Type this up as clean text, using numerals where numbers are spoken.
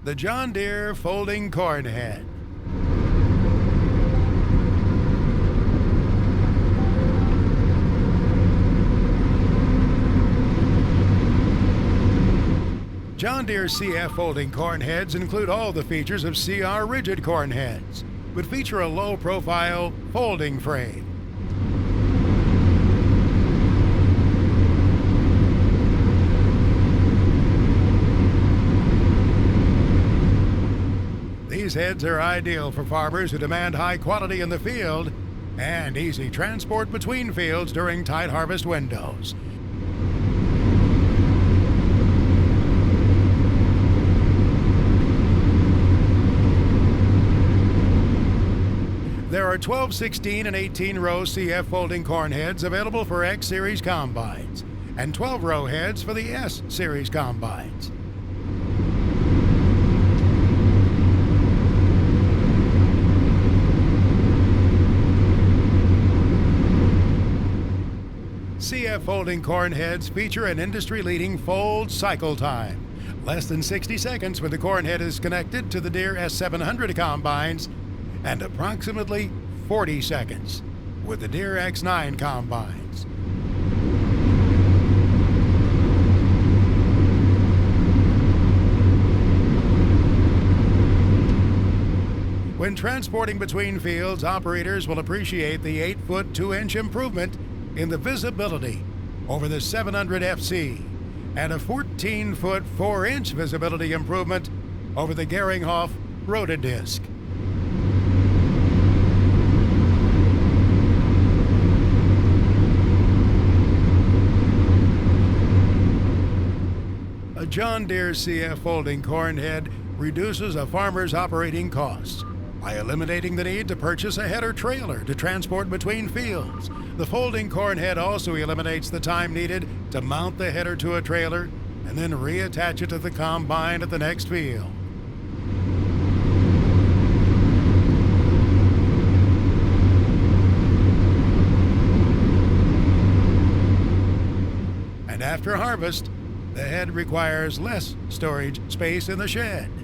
The John Deere folding corn head. John Deere CF folding corn heads include all the features of CR rigid corn heads, but feature a low-profile folding frame. These heads are ideal for farmers who demand high quality in the field and easy transport between fields during tight harvest windows. There are 12, 16, and 18-row CF folding corn heads available for X-Series combines and 12-row heads for the S-Series combines. CF folding corn heads feature an industry-leading fold cycle time, less than 60 seconds when the corn head is connected to the Deere S700 combines, and approximately 40 seconds with the Deere X9 combines. When transporting between fields, operators will appreciate the 8-foot 2-inch improvement in the visibility over the 700 FC and a 14-foot 4-inch visibility improvement over the Geringhoff Rotodisc. A John Deere CF folding corn head reduces a farmer's operating costs by eliminating the need to purchase a header trailer to transport between fields. The folding corn head also eliminates the time needed to mount the header to a trailer and then reattach it to the combine at the next field. And after harvest, the head requires less storage space in the shed.